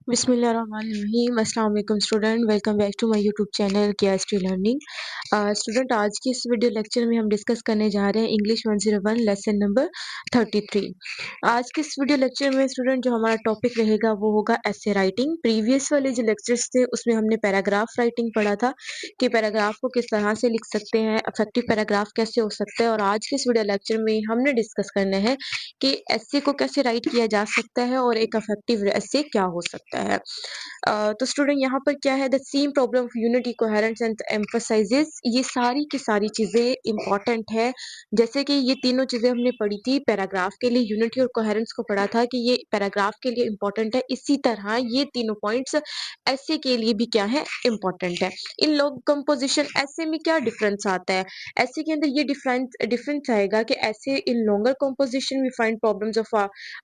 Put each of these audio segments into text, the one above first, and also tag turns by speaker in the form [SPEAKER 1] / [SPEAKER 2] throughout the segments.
[SPEAKER 1] बिस्मिल्लाहिर्रहमानिर्रहीम अस्सलाम वालेकुम student welcome back to my YouTube channel KST learning. Student आज की इस वीडियो लेक्चर में हम डिस्कस करने जा रहे हैं इंग्लिश 101 लेसन नंबर 33। आज के इस वीडियो लेक्चर में स्टूडेंट जो हमारा टॉपिक रहेगा वो होगा ऐसे राइटिंग। प्रीवियस वाले जो लेक्चर्स थे उसमें हमने पैराग्राफ राइटिंग पढ़ा था कि पैराग्राफ को किस तरह से लिख सकते हैं, इफेक्टिव पैराग्राफ कैसे हो सकता है। और आज के इस वीडियो लेक्चर में हमने डिस्कस करना है कि एसे को कैसे राइट किया जा सकता है और एक इफेक्टिव एसे क्या हो सकता है। तो स्टूडेंट यहाँ पर क्या है, the same problem of unity coherence and emphasises, ये सारी की सारी चीजें इंपॉर्टेंट है। जैसे कि ये तीनों चीजें हमने पढ़ी थी पैराग्राफ के लिए, यूनिटी और कोहेरेंस को पढ़ा था कि ये पैराग्राफ के लिए इंपॉर्टेंट है, इसी तरह ये तीनों पॉइंट्स ऐसे के लिए भी क्या है, इंपॉर्टेंट है। इन लॉन्ग कंपोजिशन ऐसे में क्या डिफरेंस आता है, ऐसे के अंदर ये डिफरेंस आएगा कि essay in longer composition we find problems of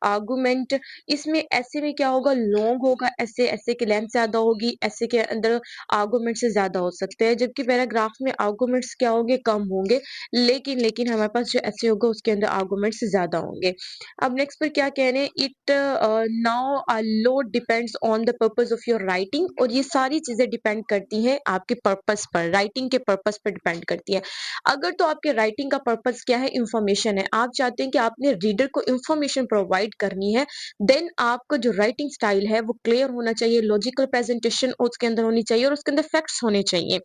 [SPEAKER 1] argument. इसमें ऐसे में क्या होगा, लॉन्ग होगा, ऐसे ऐसे की लेंथ ज्यादा होगी, ऐसे के अंदर आर्गुमेंट से ज्यादा हो सकते हैं, जबकि पैराग्राफ में आर्गुमेंट्स क्या होंगे, कम होंगे। लेकिन हमारे पास जो ऐसे होगा उसके अंदर आर्गुमेंट्स ज्यादा होंगे। अब नेक्स्ट पर क्या कह रहे हैं, it now load depends on the purpose of your writing, और ये सारी चीजें डिपेंड करती हैं आपके पर्पस पर, राइटिंग के पर्पस पर डिपेंड करती है। अगर तो आपके राइटिंग का पर्पस क्या है, इंफॉर्मेशन है, आप चाहते हैं कि आपने रीडर को इंफॉर्मेशन प्रोवाइड करनी है, देन आपका जो राइटिंग स्टाइल है वो क्लियर होना चाहिए, लॉजिकल प्रेजेंटेशन उसके अंदर होनी चाहिए और उसके अंदर फैक्ट्स होने चाहिए।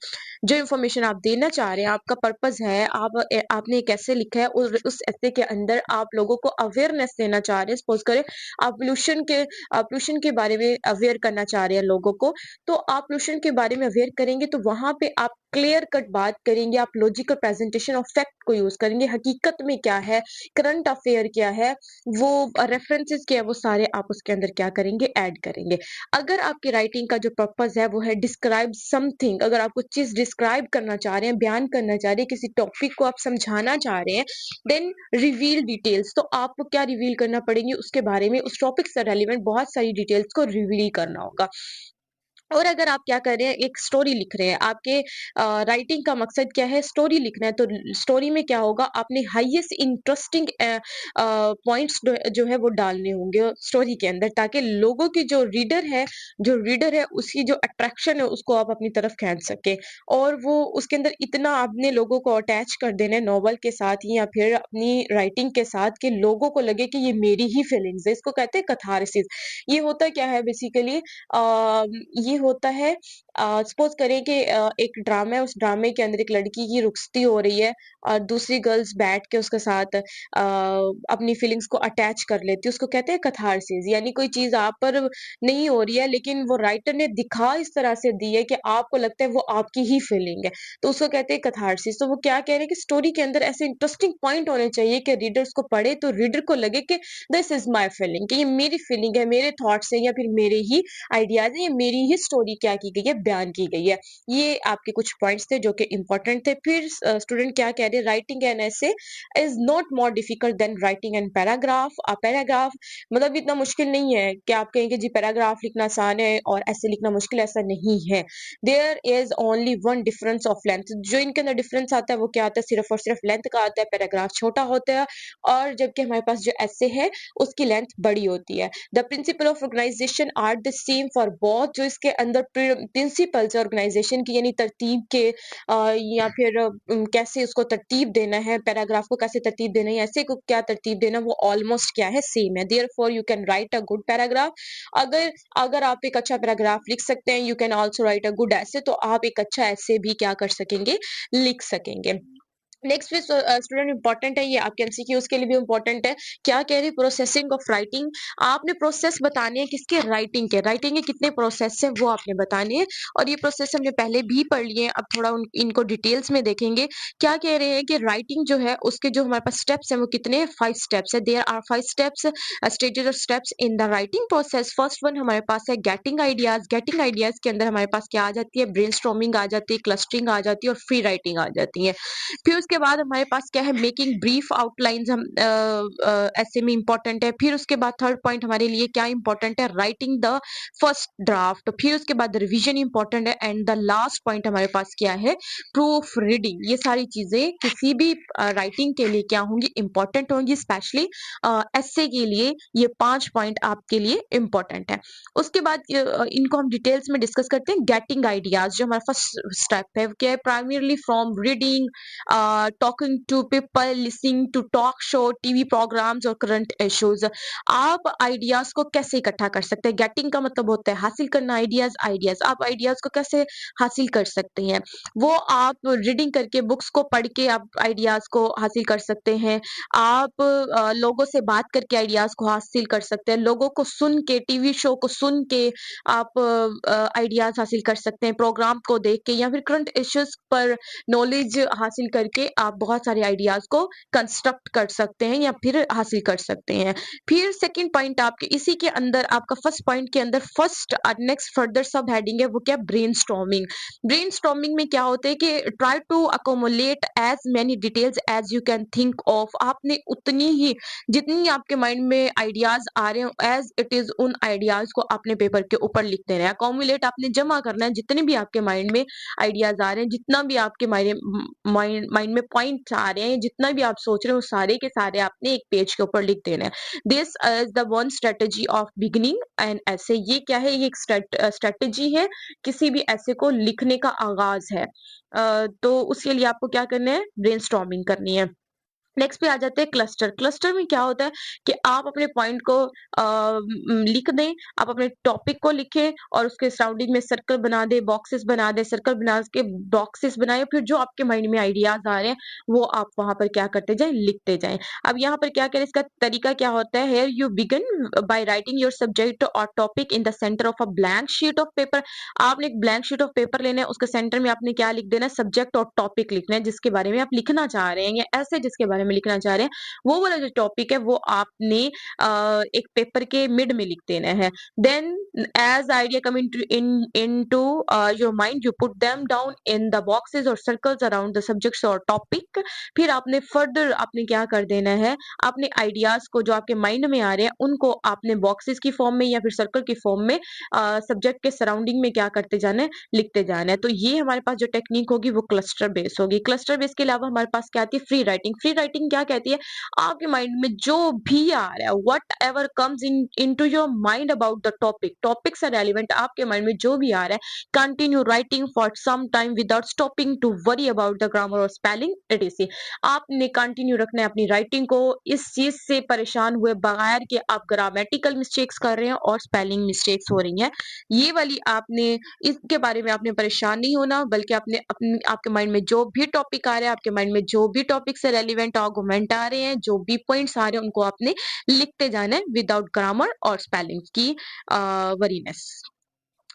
[SPEAKER 1] जो इंफॉर्मेशन आप देना चाह रहे हैं, आपका पर्पस है, आपने कैसे लिखा है और उस ऐसे के अंदर आप लोगों को अवेयरनेस देना चाह रहे हैं। सपोज करें आप पोल्यूशन के बारे में अवेयर करना चाह रहे हैं लोगों को, तो आप पोल्यूशन के बारे में अवेयर करेंगे तो वहां पे आप क्लियर कट बात करेंगे, आप लॉजिकल प्रेजेंटेशन ऑफ फैक्ट को यूज करेंगे, हकीकत में क्या है, करंट अफेयर क्या है, वो रेफरेंसेस क्या है, वो सारे आप उसके अंदर क्या करेंगे, ऐड करेंगे। अगर आपकी राइटिंग का जो पर्पस है वो है डिस्क्राइब समथिंग, अगर आप कुछ चीज डिस्क्राइब करना चाह रहे हैं, बयान करना चाह रहे हैं, किसी टॉपिक को आप समझाना चाह रहे हैं, देन रिवील डिटेल्स, तो आपको क्या रिवील करना पड़ेंगे, उसके बारे में, उस टॉपिक से रेलिवेंट बहुत सारी डिटेल्स को रिवील करना होगा। और अगर आप क्या कर रहे हैं, एक स्टोरी लिख रहे हैं, आपके राइटिंग का मकसद क्या है, स्टोरी लिखना है, तो स्टोरी में क्या होगा, आपने हाईएस्ट इंटरेस्टिंग पॉइंट्स जो है वो डालने होंगे स्टोरी के अंदर, ताकि लोगों की जो रीडर है उसकी जो अट्रैक्शन है उसको आप अपनी तरफ खींच सके, और वो उसके अंदर इतना आपने लोगों को अटैच कर देना है नॉवल के साथ या फिर अपनी राइटिंग के साथ कि लोगों को लगे कि ये मेरी ही फीलिंग्स है। इसको कहते हैं कथारसिस। ये होता क्या है बेसिकली, ये होता है, सपोज करें कि एक ड्रामा है, उस ड्रामे के अंदर एक लड़की की रुखसती हो रही है और दूसरी गर्ल्स बैठ के उसके साथ अपनी फीलिंग्स को अटैच कर लेती है, उसको कहते हैं कथारसिस। यानी कोई चीज आप पर नहीं हो रही है लेकिन वो राइटर ने दिखा इस तरह से दी है कि आपको लगता है वो आपकी ही फीलिंग है, तो उसको कहते हैं कथारसिस। तो वो क्या कह रहे हैं कि स्टोरी के अंदर ऐसे इंटरेस्टिंग पॉइंट होने चाहिए कि रीडर्स को पढ़े तो रीडर को लगे कि दिस इज माई फीलिंग, कि ये मेरी फीलिंग है, मेरे थॉट्स है या फिर मेरे ही आइडियाज है, ये मेरी ही स्टोरी क्या की गई है, बयान की गई है। ये आपके कुछ पॉइंट्स थे जो कि इंपॉर्टेंट थे। फिर स्टूडेंट क्या कह रहे हैं, writing an essay is not more difficult than writing a paragraph. Paragraph मतलब इतना मुश्किल नहीं है कि आप कहेंगे जी पैराग्राफ लिखना आसान है और ऐसे लिखना मुश्किल, ऐसा नहीं है। There is only one difference of length. जो इनके अंदर डिफरेंस आता है वो क्या आता है, सिर्फ और सिर्फ लेंथ का आता है। पैराग्राफ छोटा होता है और जबकि हमारे पास जो ऐसे है उसकी लेंथ बड़ी होती है। The principle of organisation are the same for both. जो इसके अंदर प्रिंसिपल्स ऑर्गेनाइजेशन की यानी तरतीब के या फिर कैसे उसको तरतीब देना है, पैराग्राफ को कैसे तरतीब देना है, ऐसे को क्या तरतीब देना, वो ऑलमोस्ट क्या है, सेम है। Therefore you can write a good paragraph. अगर अगर आप एक अच्छा पैराग्राफ लिख सकते हैं, you can also right a good ऐसे, तो आप एक अच्छा ऐसे भी क्या कर सकेंगे, लिख सकेंगे। नेक्स्ट भी स्टूडेंट इंपॉर्टेंट है, ये आपके एमसीक्यूज के लिए भी इंपॉर्टेंट है। क्या कह रही, प्रोसेसिंग ऑफ राइटिंग। आपने प्रोसेस बताने हैं किसके, राइटिंग के कितने प्रोसेस हैं वो आपने बताने हैं, और ये प्रोसेस हमने पहले भी पढ़ लिए हैं, अब थोड़ा इनको डिटेल्स में देखेंगे। क्या कह रहे हैं कि राइटिंग जो है उसके जो हमारे पास स्टेप्स हैं वो कितने, 5 स्टेप्स है। देयर आर 5 स्टेप्स, स्टेजेस और steps in the writing process. First one हमारे पास है गेटिंग आइडियाज। गेटिंग आइडियाज के अंदर हमारे पास क्या आ जाती है, ब्रेनस्टॉर्मिंग आ जाती है, क्लस्टरिंग आ जाती है और फ्री राइटिंग आ जाती है। फिर उसके बाद हमारे पास क्या है, मेकिंग ब्रीफ आउटलाइंस हम ऐसे में इंपॉर्टेंट है। फिर उसके बाद थर्ड पॉइंट हमारे लिए क्या इंपॉर्टेंट है, राइटिंग द फर्स्ट ड्राफ्ट। फिर उसके बाद रिवीजन इंपॉर्टेंट है एंड द लास्ट पॉइंट हमारे पास क्या है, प्रूफ रीडिंग। ये सारी चीजें किसी भी राइटिंग के लिए क्या होंगी, इंपॉर्टेंट होंगी। स्पेशली एस्से के लिए ये 5 पॉइंट आपके लिए इंपॉर्टेंट है। उसके बाद इनको हम डिटेल्स में डिस्कस करते हैं। गेटिंग आइडियाज जो हमारा फर्स्ट स्टेप है, क्या है, primarily from reading, talking to people, listening to talk show, TV programmes और करंट इश्यूज। आप आइडियाज को कैसे इकट्ठा कर सकते हैं? गेटिंग का मतलब होता है हासिल करना आइडियाज। आइडियाज आप आइडियाज को कैसे हासिल कर सकते हैं, वो आप रीडिंग करके, बुक्स को पढ़ के आप आइडियाज को हासिल कर सकते हैं। आप लोगों से बात करके आइडियाज को हासिल कर सकते हैं। लोगों को सुन के, टीवी शो को सुन के आप आइडियाज हासिल कर सकते हैं। प्रोग्राम को देख के या फिर करंट इश्यूज पर नॉलेज हासिल करके आप बहुत सारे आइडियाज को कंस्ट्रक्ट कर सकते हैं या फिर हासिल कर सकते हैं। फिर सेकंड पॉइंट आपके इसी के अंदर, आपका फर्स्ट पॉइंट के अंदर फर्स्ट नेक्स्ट फर्दर सब हेडिंग है, वो क्या, ब्रेनस्टॉर्मिंग। ब्रेनस्टॉर्मिंग में क्या होता है कि try to accommodate as many details as you can think of. आपने उतनी ही, जितनी आपके माइंड में आइडियाज आ रहे हो, एज इट इज उन आइडियाज को अपने पेपर के ऊपर लिख देना है। अकोमुलेट आपने जमा करना है, जितने भी आपके माइंड में आइडियाज आ रहे हैं, जितना भी आपके माइंड में पॉइंट्स आ रहे हैं, जितना भी आप सोच रहे हो, सारे के सारे आपने एक पेज के ऊपर लिख देना है। This is the one strategy of beginning an essay. ये क्या है, ये एक स्ट्रेटेजी है किसी भी ऐसे को लिखने का आगाज है। तो उसके लिए आपको क्या करना है, ब्रेनस्टॉर्मिंग करनी है। नेक्स्ट पे आ जाते हैं क्लस्टर। क्लस्टर में क्या होता है कि आप अपने पॉइंट को लिख दें, आप अपने टॉपिक को लिखें और उसके सराउंडिंग में सर्कल बना दें, बॉक्सेस बना दें, सर्कल बना के बॉक्सेस बनाएं। फिर जो आपके माइंड में आइडियाज आ रहे हैं वो आप वहां पर क्या करते जाएं, लिखते जाएं। अब यहाँ पर क्या करें, इसका तरीका क्या होता है, here you begin by writing your subject और topic in the centre of a blank sheet of paper. आपने एक ब्लैंक शीट ऑफ पेपर लेना है, उसके सेंटर में आपने क्या लिख देना है, सब्जेक्ट और टॉपिक लिखना है, जिसके बारे में आप लिखना चाह रहे हैं या ऐसे जिसके बारे में लिखना चाह रहे हैं, वो वाला जो टॉपिक है वो आपने एक पेपर के मिड में लिख देना है। Then as idea come into your mind, you put them down in the boxes और सर्कल्स अराउंड द सब्जेक्ट्स और टॉपिक। फिर आपने फर्दर आपने क्या कर देना है, अपने आइडियाज को जो आपके माइंड में आ रहे हैं उनको आपने बॉक्सेस की फॉर्म में या फिर सर्कल की फॉर्म में सब्जेक्ट के सराउंडिंग में क्या करते जाना है, लिखते जाना है। तो ये हमारे पास जो टेक्निक होगी वो क्लस्टर बेस होगी। क्लस्टर बेस के अलावा हमारे पास क्या आती है, फ्री राइटिंग। फ्री राइटिंग क्या कहती है, आपके माइंड में जो भी आ रहा है, whatever comes into your mind about the topic, topic से रेलिवेंट आपके माइंड में जो भी आ रहा है, continue writing for some time without stopping to worry about the grammar और स्पेलिंग etc। आपने कंटिन्यू रखना है अपनी राइटिंग को, इस चीज से परेशान हुए बगैर कि आप ग्रामेटिकल मिस्टेक्स कर रहे हैं और स्पेलिंग मिस्टेक्स हो रही हैं। ये वाली आपने, इसके बारे में आपने परेशान नहीं होना, बल्कि आपने अपने आपके माइंड में जो भी टॉपिक आ रहा है, आपके माइंड में जो भी टॉपिक से रेलिवेंट आर्गुमेंट आ रहे हैं, जो भी पॉइंट्स आ रहे हैं, उनको आपने लिखते जाना है विदाउट ग्रामर और स्पेलिंग की वरीनेस।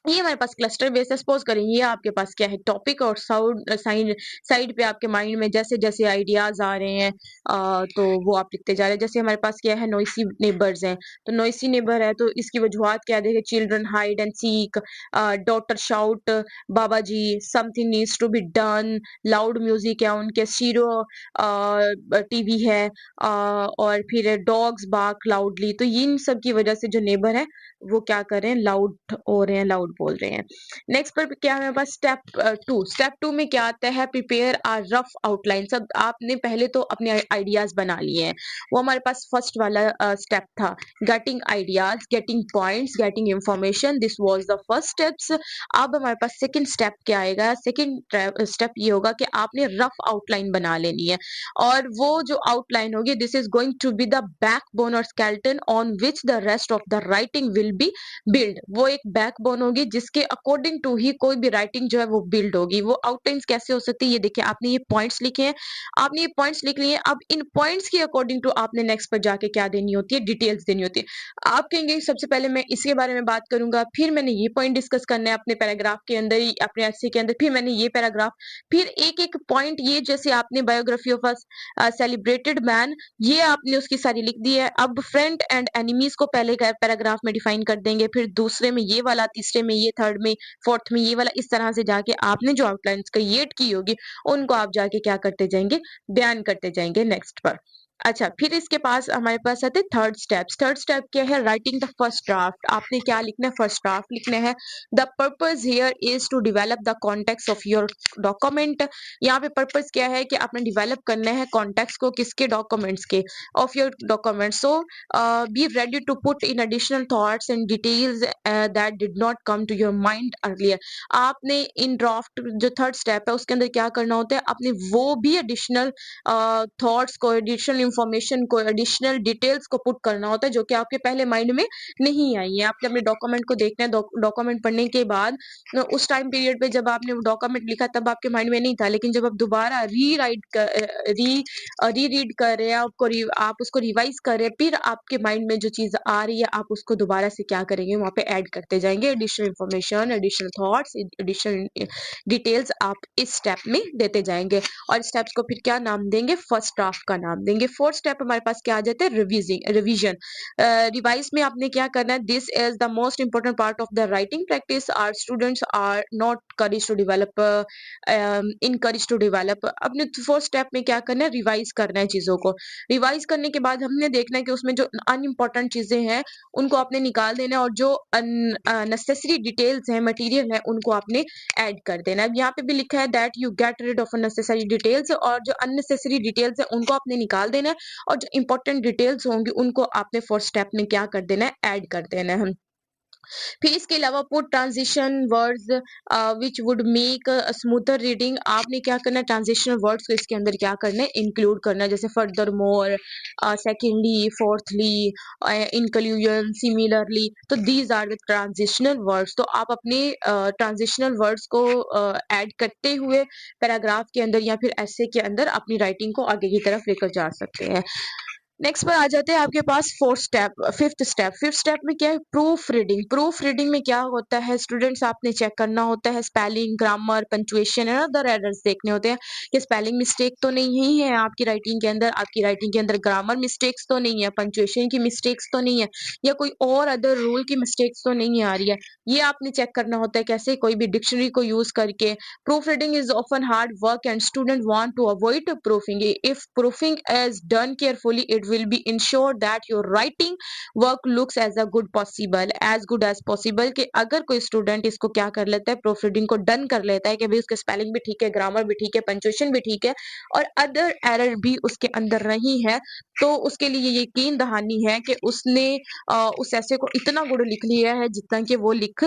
[SPEAKER 1] ये हमारे पास क्लस्टर बेस है। सपोज करें ये आपके पास क्या है, टॉपिक और साइड साइड पे आपके माइंड में जैसे जैसे आइडियाज आ रहे हैं तो वो आप लिखते जा रहे हैं। जैसे हमारे पास क्या है, नॉइसी नेबर्स हैं, तो नॉइसी नेबर है तो इसकी वजूहत क्या देखे, children hide and seek, daughter shout, बाबा जी, something needs to be done, loud music है उनके, सीरो टीवी है, और फिर डॉग्स बार्क लाउडली। तो इन सब की वजह से जो नेबर है वो क्या कर रहे हैं, लाउड हो रहे हैं, लाउड बोल रहे हैं। नेक्स्ट पर क्या है हमारे पास, स्टेप 2। स्टेप 2 में क्या आता है, प्रिपेयर आ रफ आउटलाइन। सब आपने पहले तो अपने आइडियाज बना लिए हैं, वो हमारे पास फर्स्ट वाला स्टेप था, getting ideas, getting points, getting information, this was the first steps. अब हमारे पास सेकंड स्टेप क्या आएगा, सेकंड स्टेप ये होगा कि आपने रफ आउटलाइन बना लेनी है, और वो जो आउटलाइन होगी, this is going to be the backbone और skeleton on which the rest of the writing will be build. वो एक बैकबोन होगी जिसके अकॉर्डिंग टू ही कोई भी राइटिंग जो है वो बिल्ड होगी। वो आउटलाइंस कैसे हो सकती है, ये देखिए, आपने ये पॉइंट्स लिखे हैं, आपने ये पॉइंट्स लिख लिए हैं। अब इन पॉइंट्स के अकॉर्डिंग टू आपने नेक्स्ट पर जाके क्या देनी होती है, डिटेल्स देनी होती है। आप कहेंगे सबसे पहले मैं इसके बारे में बात करूंगा, फिर मैंने ये पॉइंट डिस्कस करना है अपने पैराग्राफ के अंदर ही, अपने एसे के अंदर, फिर मैंने ये पैराग्राफ, फिर एक एक पॉइंट, ये जैसे आपने biography of a celebrated man, ये आपने उसकी सारी लिख दी है। अब फ्रेंड एंड एनिमीज को पहले पैराग्राफ में डिफाइन कर देंगे, फिर दूसरे में ये वाला, तीसरे में ये, थर्ड में, फोर्थ में ये वाला, इस तरह से जाके आपने जो आउटलाइंस क्रिएट की होगी उनको आप जाके क्या करते जाएंगे, बयान करते जाएंगे नेक्स्ट पर। अच्छा, फिर इसके पास हमारे पास आते हैं थर्ड स्टेप्स। थर्ड स्टेप क्या है, राइटिंग द फर्स्ट ड्राफ्ट। आपने क्या लिखना है, फर्स्ट ड्राफ्ट लिखना है। The purpose here is to develop the context of your document. यहाँ पे पर्पज क्या है कि आपने डिवेलप करना है कॉन्टेक्स्ट को, किसके, डॉक्यूमेंट्स के, of your document. So be ready to put in additional thoughts and details that did not come to your mind earlier. आपने इन ड्राफ्ट जो थर्ड स्टेप है उसके अंदर क्या करना होता है, आपने वो भी एडिशनल थॉट्स को, एडिशनल इंफॉर्मेशन को, एडिशनल डिटेल्स को पुट करना होता है जो कि आपके पहले माइंड में नहीं आई है। आपने अपने डॉक्यूमेंट को देखना है, डॉक्यूमेंट पढ़ने के बाद उस टाइम पीरियड पे जब आपने वो डॉक्यूमेंट लिखा तब आपके माइंड में नहीं था, लेकिन जब आप दोबारा री रीड कर रहे हैं, आप उसको रिवाइज कर रहे हैं, फिर आपके माइंड में जो चीज आ रही है आप उसको दोबारा से क्या करेंगे, वहां पे ऐड करते जाएंगे additional information, additional thoughts, additional details आप इस स्टेप में देते जाएंगे। और स्टेप्स को फिर क्या नाम देंगे, फर्स्ट ड्राफ्ट का नाम देंगे। फोर्थ स्टेप हमारे पास क्या आ जाता है, रिवीजन। रिवाइज में आपने क्या करना है, this is the most important part of the writing practice. Our students are not courage to develop, encourage to develop. अपने फोर्थ स्टेप में क्या करना है, रिवाइज करना है चीजों को। रिवाइज करने के बाद हमने देखना है कि उसमें जो अनइम्पोर्टेंट चीजें हैं उनको आपने निकाल देना है, और जो अननेसेसरी डिटेल्स हैं, मटेरियल है, उनको आपने ऐड कर देना है। यहाँ पे भी लिखा है that you get rid of unnecessary details, और जो अननेसेसरी डिटेल्स है उनको आपने निकाल देना है, और जो इंपॉर्टेंट डिटेल्स होंगी उनको आपने फोर्थ स्टेप में क्या कर देना है, ऐड कर देना है। फिर इसके अलावा put transition words which would make smoother reading. आपने क्या करना है, ट्रांजिशनल वर्ड्स को इसके अंदर क्या करना है, इंक्लूड करना है, जैसे furthermore, secondly, fourthly, inclusion, similarly. तो these are the transitional words. तो आप अपने ट्रांजिशनल वर्ड्स को ऐड करते हुए पैराग्राफ के अंदर या फिर ऐसे के अंदर अपनी राइटिंग को आगे की तरफ लेकर जा सकते हैं। नेक्स्ट पर आ जाते हैं आपके पास fourth step, fifth step. Fifth step में क्या है, प्रूफ रीडिंग। प्रूफ रीडिंग में क्या होता है स्टूडेंट्स, आपने चेक करना होता है spelling, grammar, punctuation and other errors देखने होते हैं कि स्पेलिंग मिस्टेक तो नहीं है आपकी राइटिंग के अंदर, आपकी राइटिंग के अंदर ग्रामर मिस्टेक्स तो नहीं है, पंचुएशन की मिस्टेक्स तो नहीं है, या कोई और अदर रूल की मिस्टेक्स तो नहीं आ रही है। ये आपने चेक करना होता है कैसे, कोई भी डिक्शनरी को यूज करके। Proofreading is often hard work and student want to avoid proofing. If proofing is done carefully, it will be ensure that your writing work looks as good as possible। कि अगर कोई student इसको क्या कर लेता है, proof reading को done कर लेता है कि भाई उसके स्पेलिंग भी ठीक है, ग्रामर भी ठीक है, पंचुएशन भी ठीक है, और अदर एरर भी उसके अंदर नहीं है, तो उसके लिए ये यकीन दहानी है कि उसने उस ऐसे को इतना गुड लिख लिया है जितना कि वो लिख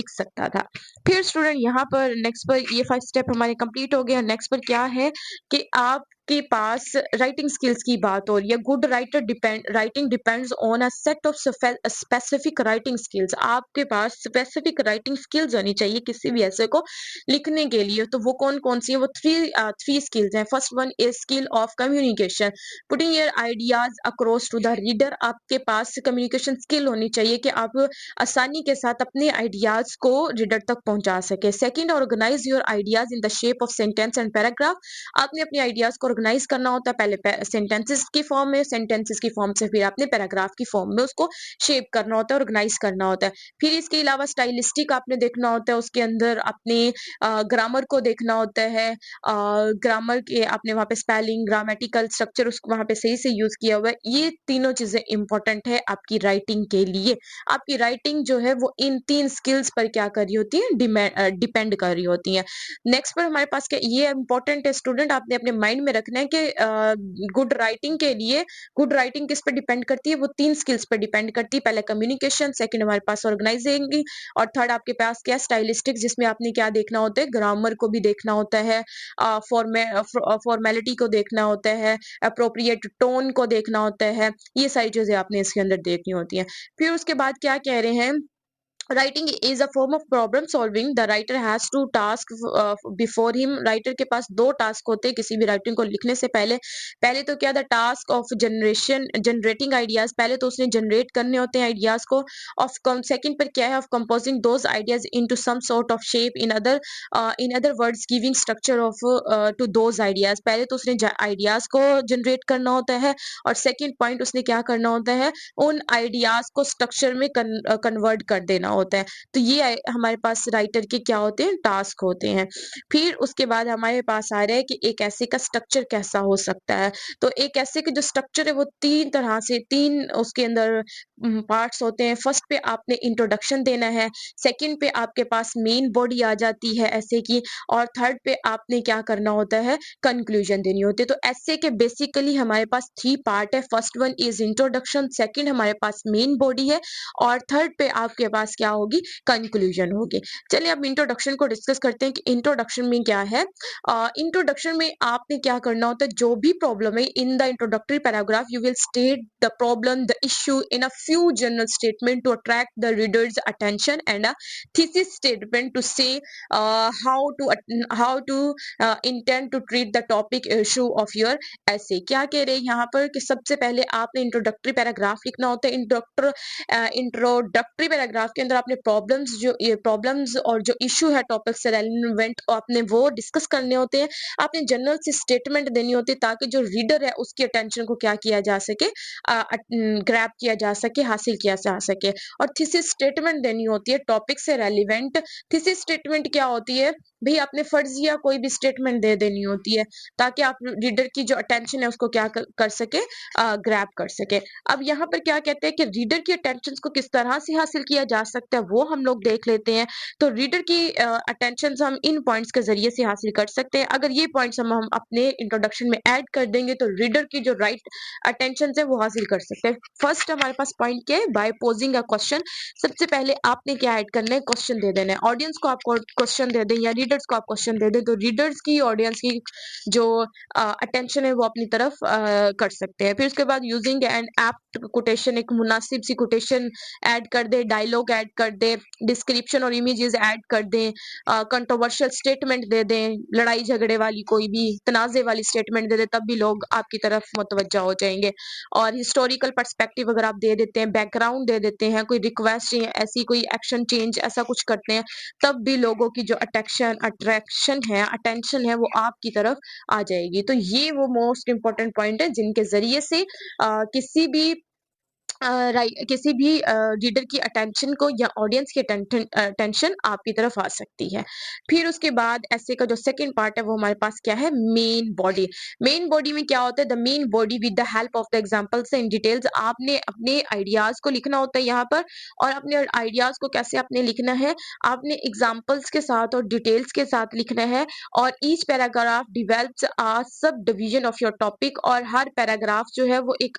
[SPEAKER 1] सकता था। फिर स्टूडेंट यहाँ पर नेक्स्ट पर ये 5 स्टेप हमारे कंप्लीट हो गए। नेक्स्ट पर क्या है कि आपके पास राइटिंग स्किल्स की बात हो रही है। Good writing depends on a set of specific writing skills. आपके पास स्पेसिफिक राइटिंग स्किल्स होनी चाहिए किसी भी ऐसे को लिखने के लिए। तो वो कौन कौन सी है, वो थ्री स्किल्स हैं। First one is skill of communication, putting your ideas across to the reader. आपके पास कम्युनिकेशन स्किल होनी चाहिए कि आप आसानी के साथ अपने आइडियाज को रीडर तक पहुंचा सके। Second, organise your ideas in the shape of sentence and paragraph. आपने अपने आइडियाज को ऑर्गेनाइज करना होता है, पहले सेंटेंसेस की फॉर्म में, सेंटेंसेस की फॉर्म से फिर आपने पैराग्राफ की फॉर्म में उसको शेप करना होता है, ऑर्गेनाइज करना होता है। फिर इसके अलावा स्टाइलिस्टिक आपने देखना होता है, उसके अंदर अपने ग्रामर को देखना होता है। ग्रामर के आपने वहां पे स्पेलिंग, ग्रामेटिकल स्ट्रक्चर उसको वहां पे सही से यूज किया हुआ है। ये तीनों चीजें इंपॉर्टेंट है आपकी राइटिंग के लिए। आपकी राइटिंग जो है वो इन 3 स्किल्स पर क्या कर रही होती है, डिपेंड कर रही होती है। नेक्स्ट पर हमारे पास क्या, ये इंपॉर्टेंट है स्टूडेंट, आपने अपने माइंड में रखना है कि गुड राइटिंग के लिए, गुड राइटिंग किस पर डिपेंड करती है, वो 3 स्किल्स पर डिपेंड करती है। पहले कम्युनिकेशन, सेकंड हमारे पास ऑर्गेनाइजिंग, और थर्ड आपके पास क्या, स्टाइलिस्टिक, जिसमें आपने क्या देखना होता है, ग्रामर को भी देखना होता है, फॉर्मेलिटी को देखना होता है, अप्रोप्रिएट टोन को देखना होता है। ये सारी चीजें आपने इसके अंदर देखनी होती है। फिर उसके बाद क्या कह रहे हैं, writing is a form of problem solving. The writer has two task before him. Writer के पास 2 टास्क होते हैं किसी भी राइटिंग को लिखने से पहले। पहले तो क्या, the task of generating ideas, पहले तो उसने जनरेट करने होते हैं आइडियाज को। ऑफ सेकंड पर क्या है, of composing those ideas into some sort of shape, in other words giving structure of to those ideas. पहले तो उसने आइडियाज को जनरेट करना होता है, और सेकंड पॉइंट उसने क्या करना होता है, उन आइडियाज को स्ट्रक्चर में कन्वर्ट कर देना होता है। तो ये हमारे पास राइटर के क्या होते हैं, टास्क होते हैं। फिर उसके बाद हमारे पास आ रहा है कि एक ऐसे का स्ट्रक्चर कैसा हो सकता है। तो एक ऐसे का जो स्ट्रक्चर है वो 3 तरह से 3 उसके अंदर पार्ट्स होते हैं। फर्स्ट पे आपने इंट्रोडक्शन देना है, सेकंड पे आपके पास मेन बॉडी आ जाती है ऐसे की, और थर्ड पे आपने क्या करना होता है, कंक्लूजन देनी होती है। तो ऐसे के बेसिकली हमारे पास 3 पार्ट है। First one is introduction, second हमारे पास मेन बॉडी है, और थर्ड पे आपके पास क्या होगी, कंक्लूजन होगी। चलिए अब इंट्रोडक्शन को डिस्कस करते हैं कि इंट्रोडक्शन में क्या है। इंट्रोडक्शन में आपने क्या करना होता है, जो भी प्रॉब्लम है in the introductory paragraph you will state the problem, the issue in a few general statement to attract the reader's attention, and a thesis statement to say how to intend to treat the topic issue of your essay। क्या कह रहे हैं यहाँ पर कि सबसे पहले आपने इंट्रोडक्टरी पैराग्राफ लिखना होता है। इंट्रोडक्टरी पैराग्राफ के अंदर आपने प्रॉब्लम्स और जो इशू है टॉपिक से रेलेवेंट आपने वो डिस्कस करने होते हैं। आपने जनरल से स्टेटमेंट देनी होती है ताकि जो रीडर है उसकी अटेंशन को क्या किया जा सके, ग्रैब किया जा सके, हासिल किया जा सके। और थीसिस स्टेटमेंट देनी होती है टॉपिक से रेलिवेंट। थीसिस स्टेटमेंट क्या होती है भाई, आपने फर्जिया कोई भी स्टेटमेंट दे देनी होती है ताकि आप रीडर की जो अटेंशन है उसको क्या कर सके, ग्रैब कर सके। अब यहाँ पर क्या कहते हैं कि रीडर की अटेंशन को किस तरह से हासिल किया जा सकता है वो हम लोग देख लेते हैं। तो रीडर की अटेंशन हम इन पॉइंट्स के जरिए से हासिल कर सकते हैं। अगर ये पॉइंट्स हम अपने इंट्रोडक्शन में ऐड कर देंगे तो रीडर की जो राइट अटेंशन है वो हासिल कर सकते हैं। फर्स्ट हमारे पास पॉइंट क्या है, बाय पोजिंग अ क्वेश्चन। सबसे पहले आपने क्या ऐड करना है, क्वेश्चन दे देना है। ऑडियंस को आप क्वेश्चन दे दें या रीडर्स को आप क्वेश्चन दे दें तो रीडर्स की, ऑडियंस की जो अटेंशन है वो अपनी तरफ कर सकते हैं। फिर उसके बाद यूजिंग एन एप्ट कोटेशन, एक मुनासिब सी कोटेशन ऐड कर दे, डायलॉग ऐड कर दे, डिस्क्रिप्शन और इमेजेस ऐड कर दें, कंट्रोवर्शियल स्टेटमेंट दे दें, लड़ाई झगड़े वाली कोई भी तनाजे वाली स्टेटमेंट दे दें, तब भी लोग आपकी तरफ मुतवज्जा हो जाएंगे। और हिस्टोरिकल पर्सपेक्टिव अगर आप दे देते हैं, बैकग्राउंड दे देते हैं, कोई रिक्वेस्ट या ऐसी कोई एक्शन चेंज ऐसा कुछ करते हैं, तब भी लोगों की जो अट्रैक्शन है, अटेंशन है, वो आपकी तरफ आ जाएगी। तो ये वो मोस्ट इंपॉर्टेंट पॉइंट है जिनके जरिए से किसी भी किसी भी रीडर की अटेंशन को या ऑडियंस की अटेंशन आपकी तरफ आ सकती है। फिर उसके बाद ऐसे का जो सेकंड पार्ट है वो हमारे पास क्या है, मेन बॉडी। मेन बॉडी में क्या होता है, the main body with the help of the examples in details. आपने अपने आइडियाज को लिखना होता है यहाँ पर, और अपने आइडियाज को कैसे आपने लिखना है, आपने एग्जाम्पल्स के साथ और डिटेल्स के साथ लिखना है। और each paragraph develops a sub division of your topic, और हर पैराग्राफ जो है वो एक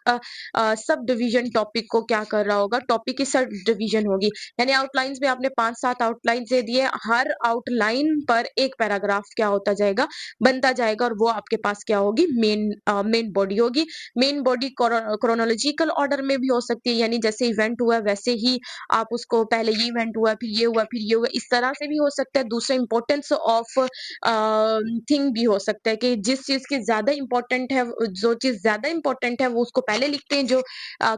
[SPEAKER 1] सब डिवीजन टॉपिक को क्या कर रहा होगा, टॉपिक की सब डिवीजन होगी। यानी आउटलाइंस में आपने 5-7 आउटलाइन दे दिए, हर आउटलाइन पर एक पैराग्राफ क्या होता जाएगा, बनता जाएगा, और वो आपके पास क्या होगी, मेन बॉडी होगी। मेन बॉडी क्रोनोलॉजिकल ऑर्डर में भी हो सकती है, यानी जैसे इवेंट हुआ वैसे ही आप उसको, पहले ये इवेंट हुआ, फिर ये हुआ, फिर ये हुआ, इस तरह से भी हो सकता है। दूसरा इंपॉर्टेंस ऑफ थिंग भी हो सकता है कि जिस चीज की ज्यादा इंपॉर्टेंट है, जो चीज ज्यादा इंपॉर्टेंट है वो उसको पहले लिखते हैं, जो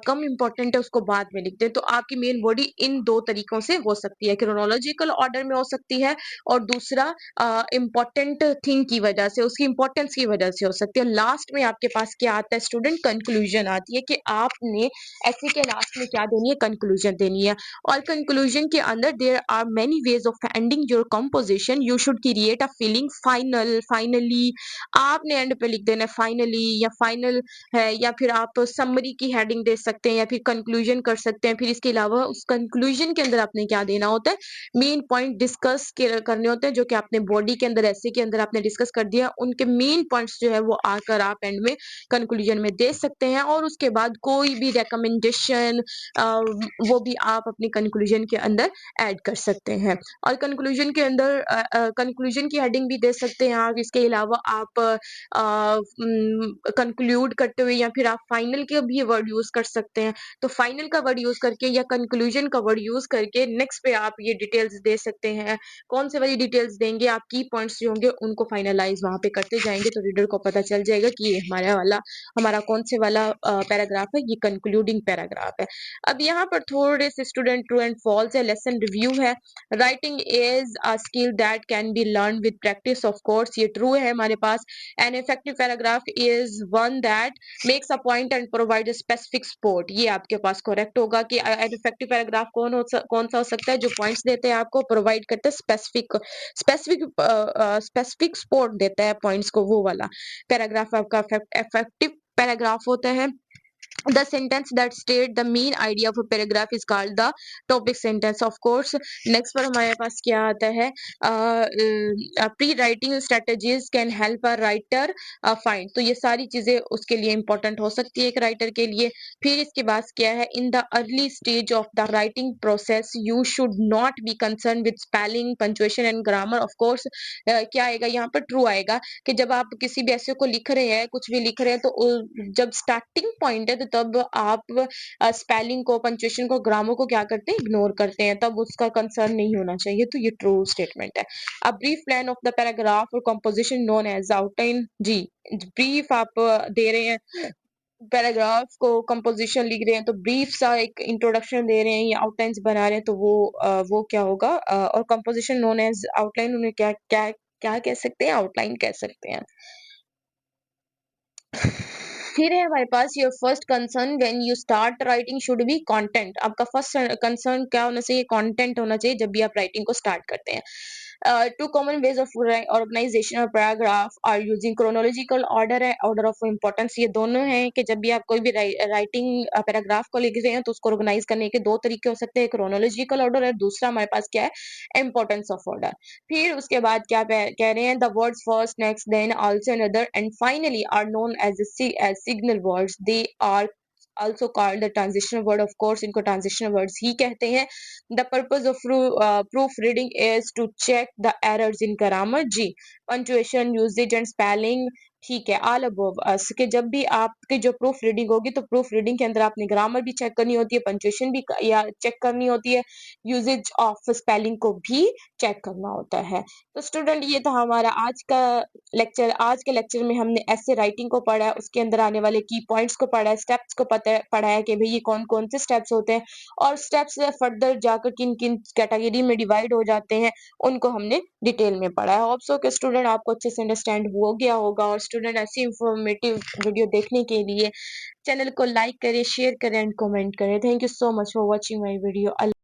[SPEAKER 1] कम इंपॉर्टेंट है उसको बाद में लिखते हैं। तो आपकी मेन बॉडी इन 2 तरीकों से हो सकती है, क्रोनोलॉजिकल ऑर्डर में हो सकती है, और दूसरा इंपॉर्टेंट थिंग की वजह से, उसकी इंपॉर्टेंस की वजह से हो सकती है। लास्ट में आपके पास क्या आता है स्टूडेंट, कंक्लूजन आती है कि आपने ऐसे के लास्ट में क्या देनी है, कंक्लूजन देनी है। और कंक्लूजन के अंदर there are many ways of ending your composition, you should create a feeling final, finally. आपने एंड पे लिख देना फाइनली या फाइनल है, या फिर आप समरी की हेडिंग दे सकते हैं, या फिर कंक्लूजन कर सकते हैं। फिर इसके अलावा उस कंक्लूजन के अंदर आपने क्या देना होता है, मेन पॉइंट डिस्कस करने होते हैं, जो कि आपने बॉडी के अंदर, ऐसे के अंदर आपने डिस्कस कर दिया, उनके मेन पॉइंट्स जो है वो आकर आप एंड में कंक्लूजन में दे सकते हैं। और उसके बाद कोई भी रिकमेंडेशन वो भी आप अपनी कंक्लूजन के अंदर ऐड कर सकते हैं। और कंक्लूजन के अंदर कंक्लूजन की हेडिंग भी दे सकते हैं आप। इसके अलावा आप कंक्लूड करते हुए या फिर आप फाइनल के भी वर्ड यूज कर सकते हैं। तो फाइनल का वर्ड यूज करके या कंक्लूजन का वर्ड यूज करके नेक्स्ट पे आप ये डिटेल्स दे सकते हैं। कौन से वाली डिटेल्स देंगे, आप की पॉइंट्स जो होंगे उनको फाइनलाइज वहां पे करते जाएंगे, तो रीडर को पता चल जाएगा कि ये हमारा कौन से वाला पैराग्राफ है, ये कंक्लूडिंग पैराग्राफ है। अब यहाँ पर थोड़े से स्टूडेंट ट्रू एंड फॉल्स है, लेसन रिव्यू है। Writing is a skill that can be learn with practice, of course ये ट्रू है हमारे पास। An effective paragraph is one that makes a point and provide a specific support, ये आपके पास correct होगा कि इफेक्टिव पैराग्राफ कौन सा हो सकता है, जो पॉइंट्स देते हैं आपको, प्रोवाइड करते हैं स्पेसिफिक सपोर्ट देता है पॉइंट्स को, वो वाला पैराग्राफ आपका इफेक्टिव पैराग्राफ होता है। The sentence that state the main idea of a paragraph is called the topic sentence. Of course, next पर हमारे पास क्या आता है, pre-writing strategies can help a writer find. तो ये सारी चीजें उसके लिए important हो सकती है एक राइटर के लिए। फिर इसके बाद क्या है, in the early stage of the writing process you should not be concerned with spelling, punctuation and grammar. Of course, क्या आएगा यहाँ पर, ट्रू आएगा कि जब आप किसी भी ऐसे को लिख रहे हैं, कुछ भी लिख रहे हैं, तो जब स्टार्टिंग पॉइंट है तो तब आप स्पेलिंग को, पंक्चुएशन को, ग्रामर को क्या करते हैं, इग्नोर करते हैं, तब उसका कंसर्न नहीं होना चाहिए। तो ये ट्रू स्टेटमेंट है। A brief plan of the paragraph और कंपोजिशन नोन एज आउटलाइन। जी, ब्रीफ आप दे रहे हैं पैराग्राफ को, कंपोजिशन लिख रहे हैं, तो ब्रीफ सा एक इंट्रोडक्शन दे रहे हैं या आउटलाइंस बना रहे हैं, तो वो क्या होगा, और कंपोजिशन नोन एज आउटलाइन, उन्हें क्या क्या क्या कह सकते हैं, आउटलाइन कह सकते हैं। फिर है हमारे पास your first concern when you start writing should be content. आपका फर्स्ट कंसर्न क्या होना चाहिए, कंटेंट होना चाहिए जब भी आप राइटिंग को स्टार्ट करते हैं। Two common ways of organisation of paragraph are using chronological order है, ऑर्डर ऑफ इम्पोर्टेंस। ये दोनों हैं कि जब भी आप कोई भी राइटिंग पैराग्राफ को लिख रहे हैं तो उसको ऑर्गेनाइज करने के दो तरीके हो सकते हैं, क्रोनोलॉजिकल ऑर्डर है, दूसरा हमारे पास क्या है, इम्पोर्टेंस ऑफ ऑर्डर। फिर उसके बाद क्या कह रहे हैं, the words first, next, then, also, another and finally are known as signal words. They are also called the transitional word. Of course, इनको transitional words ही कहते हैं। The purpose of proofreading is to check the errors in grammar, ji, punctuation, usage and spelling, ठीक है, all above कि जब भी आपकी जो प्रूफ रीडिंग होगी तो प्रूफ रीडिंग के अंदर आपने ग्रामर भी चेक करनी होती है, पंक्चुएशन भी या चेक करनी होती है, यूजेज ऑफ स्पेलिंग को भी चेक करना होता है। तो स्टूडेंट, ये था हमारा आज का लेक्चर। आज के लेक्चर में हमने ऐसे राइटिंग को पढ़ा है, उसके अंदर आने वाले की पॉइंट्स को पढ़ा है, स्टेप्स को पढ़ा है कि भाई ये कौन कौन से स्टेप्स होते हैं, और स्टेप्स फर्दर जाकर किन किन कैटेगरी में डिवाइड हो जाते हैं, उनको हमने डिटेल में पढ़ा है। होप सो कि स्टूडेंट आपको अच्छे से अंडरस्टैंड हो गया होगा। और स्टूडेंट ऐसी इंफॉर्मेटिव वीडियो देखने के लिए चैनल को लाइक करें, शेयर करें एंड कमेंट करें। Thank you so much for watching my video.